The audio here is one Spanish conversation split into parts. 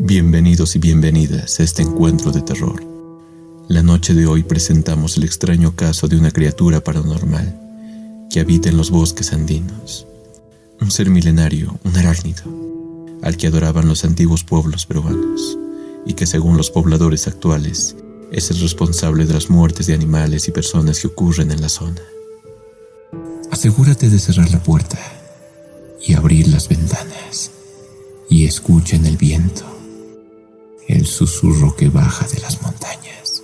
Bienvenidos y bienvenidas a este encuentro de terror. La noche de hoy presentamos el extraño caso de una criatura paranormal que habita en los bosques andinos. Un ser milenario, un arácnido, al que adoraban los antiguos pueblos peruanos y que, según los pobladores actuales, es el responsable de las muertes de animales y personas que ocurren en la zona. Asegúrate de cerrar la puerta y abrir las ventanas y escucha en el viento el susurro que baja de las montañas.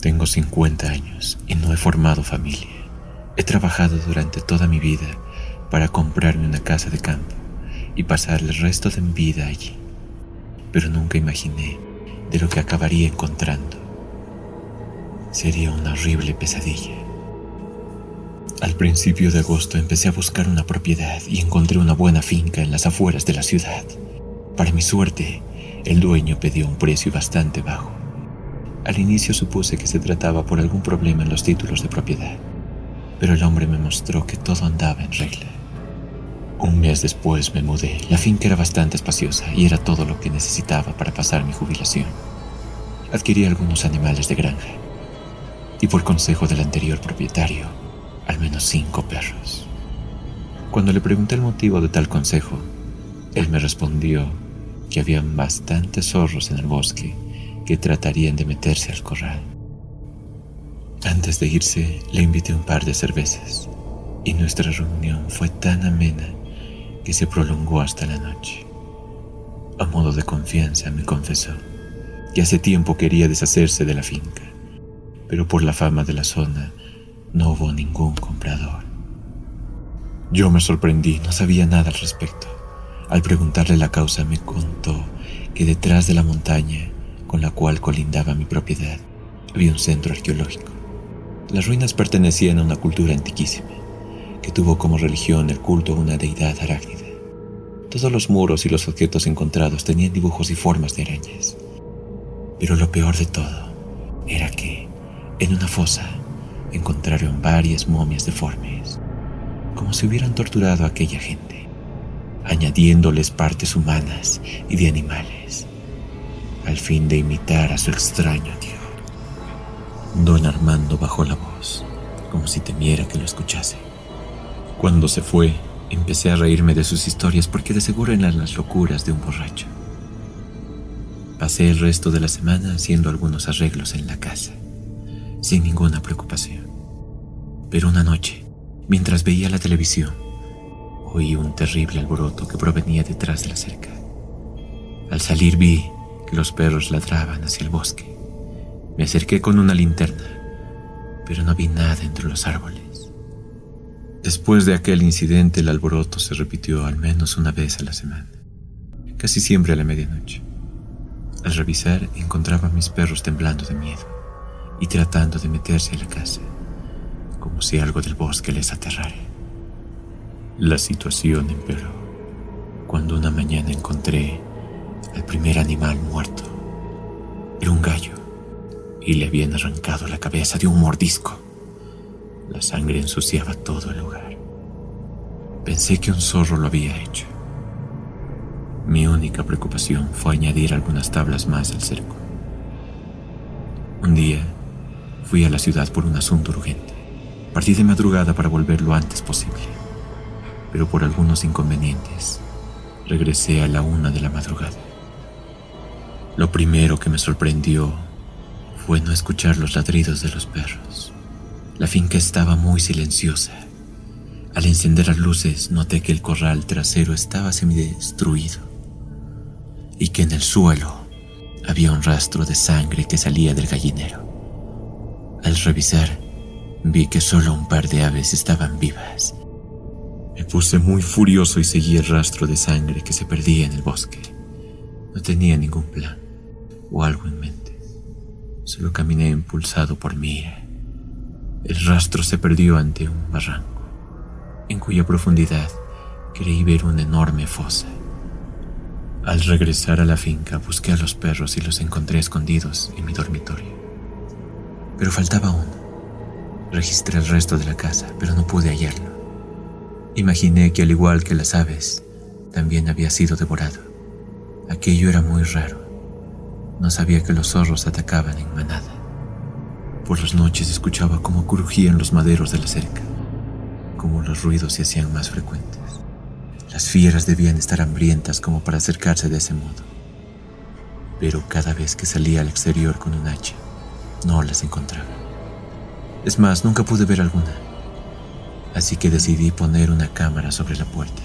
Tengo 50 años y no he formado familia. He trabajado durante toda mi vida para comprarme una casa de campo y pasar el resto de mi vida allí. Pero nunca imaginé de lo que acabaría encontrando. Sería una horrible pesadilla. Al principio de agosto empecé a buscar una propiedad y encontré una buena finca en las afueras de la ciudad. Para mi suerte, el dueño pidió un precio bastante bajo. Al inicio supuse que se trataba por algún problema en los títulos de propiedad, pero el hombre me mostró que todo andaba en regla. Un mes después me mudé. La finca era bastante espaciosa y era todo lo que necesitaba para pasar mi jubilación. Adquirí algunos animales de granja y, por consejo del anterior propietario, al menos 5 perros. Cuando le pregunté el motivo de tal consejo, él me respondió que había bastantes zorros en el bosque que tratarían de meterse al corral. Antes de irse, le invité un par de cervezas y nuestra reunión fue tan amena que se prolongó hasta la noche. A modo de confianza me confesó que hace tiempo quería deshacerse de la finca, pero por la fama de la zona no hubo ningún comprador. Yo me sorprendí, no sabía nada al respecto. Al preguntarle la causa, me contó que detrás de la montaña con la cual colindaba mi propiedad había un centro arqueológico. Las ruinas pertenecían a una cultura antiquísima que tuvo como religión el culto a una deidad arácnida. Todos los muros y los objetos encontrados tenían dibujos y formas de arañas. Pero lo peor de todo era que, en una fosa, encontraron varias momias deformes, como si hubieran torturado a aquella gente, añadiéndoles partes humanas y de animales, al fin de imitar a su extraño tío. Don Armando bajó la voz, como si temiera que lo escuchase. Cuando se fue, empecé a reírme de sus historias porque de seguro eran las locuras de un borracho. Pasé el resto de la semana haciendo algunos arreglos en la casa, sin ninguna preocupación. Pero una noche, mientras veía la televisión, oí un terrible alboroto que provenía detrás de la cerca. Al salir vi que los perros ladraban hacia el bosque. Me acerqué con una linterna, pero no vi nada entre los árboles. Después de aquel incidente, el alboroto se repitió al menos una vez a la semana, casi siempre a la medianoche. Al revisar, encontraba a mis perros temblando de miedo y tratando de meterse a la casa, como si algo del bosque les aterrara. La situación empeoró cuando una mañana encontré al primer animal muerto. Era un gallo y le habían arrancado la cabeza de un mordisco. La sangre ensuciaba todo el lugar. Pensé que un zorro lo había hecho. Mi única preocupación fue añadir algunas tablas más al cerco. Un día fui a la ciudad por un asunto urgente. Partí de madrugada para volver lo antes posible, pero por algunos inconvenientes regresé a la 1 de la madrugada. Lo primero que me sorprendió fue no escuchar los ladridos de los perros. La finca estaba muy silenciosa. Al encender las luces, noté que el corral trasero estaba semidestruido y que en el suelo había un rastro de sangre que salía del gallinero. Al revisar, vi que solo un par de aves estaban vivas. Me puse muy furioso y seguí el rastro de sangre que se perdía en el bosque. No tenía ningún plan o algo en mente. Solo caminé impulsado por mi ira. El rastro se perdió ante un barranco, en cuya profundidad creí ver una enorme fosa. Al regresar a la finca, busqué a los perros y los encontré escondidos en mi dormitorio. Pero faltaba uno. Registré el resto de la casa, pero no pude hallarlo. Imaginé que al igual que las aves, también había sido devorado. Aquello era muy raro. No sabía que los zorros atacaban en manada. Por las noches escuchaba cómo crujían los maderos de la cerca, cómo los ruidos se hacían más frecuentes. Las fieras debían estar hambrientas como para acercarse de ese modo. Pero cada vez que salía al exterior con un hacha, no las encontraba. Es más, nunca pude ver alguna. Así que decidí poner una cámara sobre la puerta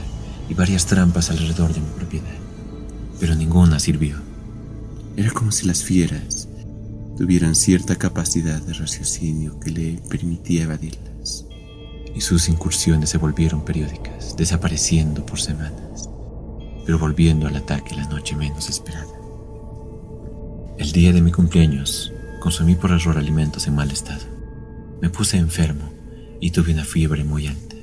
y varias trampas alrededor de mi propiedad. Pero ninguna sirvió. Era como si las fieras tuvieran cierta capacidad de raciocinio que le permitía evadirlas. Y sus incursiones se volvieron periódicas, desapareciendo por semanas, pero volviendo al ataque la noche menos esperada. El día de mi cumpleaños, consumí por error alimentos en mal estado. Me puse enfermo y tuve una fiebre muy alta.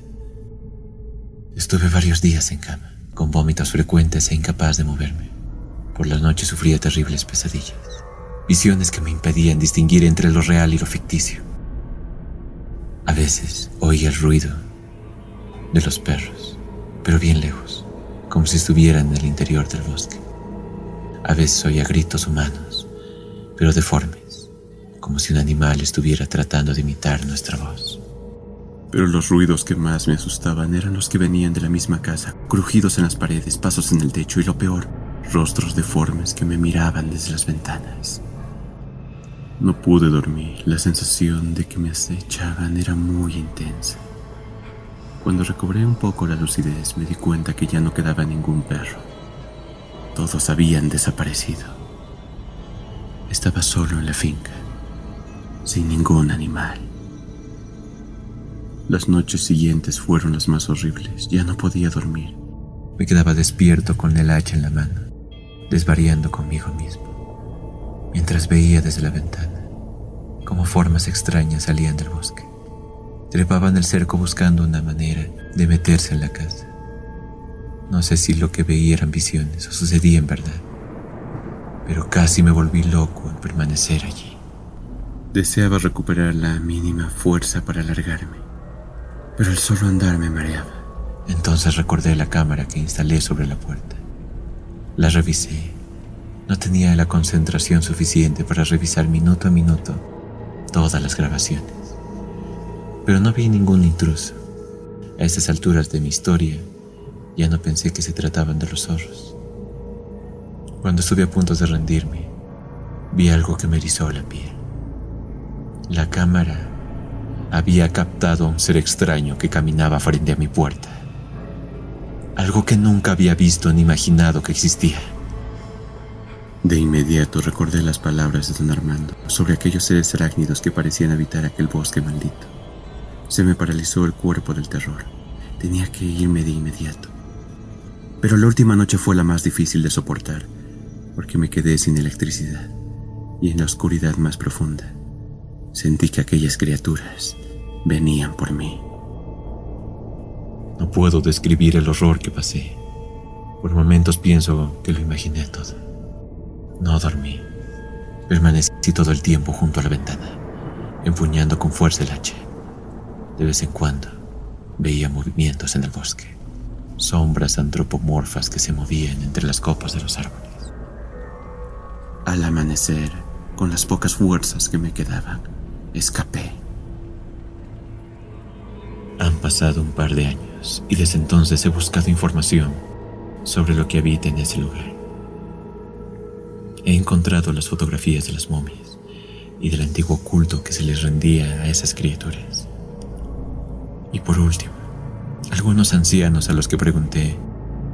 Estuve varios días en cama, con vómitos frecuentes e incapaz de moverme. Por la noche sufría terribles pesadillas, visiones que me impedían distinguir entre lo real y lo ficticio. A veces oía el ruido de los perros, pero bien lejos, como si estuvieran en el interior del bosque. A veces oía gritos humanos, pero deformes, como si un animal estuviera tratando de imitar nuestra voz. Pero los ruidos que más me asustaban eran los que venían de la misma casa, crujidos en las paredes, pasos en el techo y, lo peor, rostros deformes que me miraban desde las ventanas. No pude dormir. La sensación de que me acechaban era muy intensa. Cuando recobré un poco la lucidez, me di cuenta que ya no quedaba ningún perro. Todos habían desaparecido. Estaba solo en la finca, sin ningún animal. Las noches siguientes fueron las más horribles. Ya no podía dormir. Me quedaba despierto con el hacha en la mano, desvariando conmigo mismo, mientras veía desde la ventana cómo formas extrañas salían del bosque. Trepaban el cerco buscando una manera de meterse en la casa. No sé si lo que veía eran visiones o sucedía en verdad, pero casi me volví loco al permanecer allí. Deseaba recuperar la mínima fuerza para alargarme, pero el solo andar me mareaba. Entonces recordé la cámara que instalé sobre la puerta. La revisé. No tenía la concentración suficiente para revisar minuto a minuto todas las grabaciones. Pero no vi ningún intruso. A estas alturas de mi historia, ya no pensé que se trataban de los zorros. Cuando estuve a punto de rendirme, vi algo que me erizó la piel. La cámara había captado a un ser extraño que caminaba frente a mi puerta. Algo que nunca había visto ni imaginado que existía. De inmediato recordé las palabras de don Armando sobre aquellos seres arácnidos que parecían habitar aquel bosque maldito. Se me paralizó el cuerpo del terror. Tenía que irme de inmediato. Pero la última noche fue la más difícil de soportar, porque me quedé sin electricidad, y en la oscuridad más profunda sentí que aquellas criaturas venían por mí. No puedo describir el horror que pasé. Por momentos pienso que lo imaginé todo. No dormí. Permanecí todo el tiempo junto a la ventana, empuñando con fuerza el hacha. De vez en cuando veía movimientos en el bosque, sombras antropomorfas que se movían entre las copas de los árboles. Al amanecer, con las pocas fuerzas que me quedaban, escapé. Han pasado un par de años y desde entonces he buscado información sobre lo que habita en ese lugar. He encontrado las fotografías de las momias y del antiguo culto que se les rendía a esas criaturas. Y por último, algunos ancianos a los que pregunté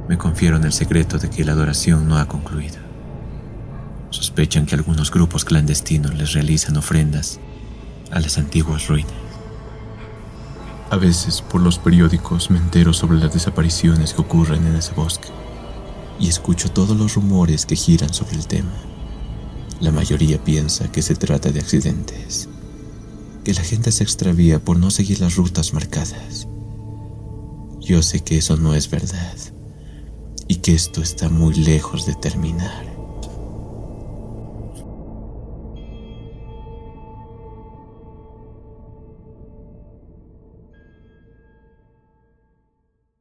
me confiaron el secreto de que la adoración no ha concluido. Sospechan que algunos grupos clandestinos les realizan ofrendas a las antiguas ruinas. A veces, por los periódicos, me entero sobre las desapariciones que ocurren en ese bosque y escucho todos los rumores que giran sobre el tema. La mayoría piensa que se trata de accidentes, que la gente se extravía por no seguir las rutas marcadas. Yo sé que eso no es verdad y que esto está muy lejos de terminar.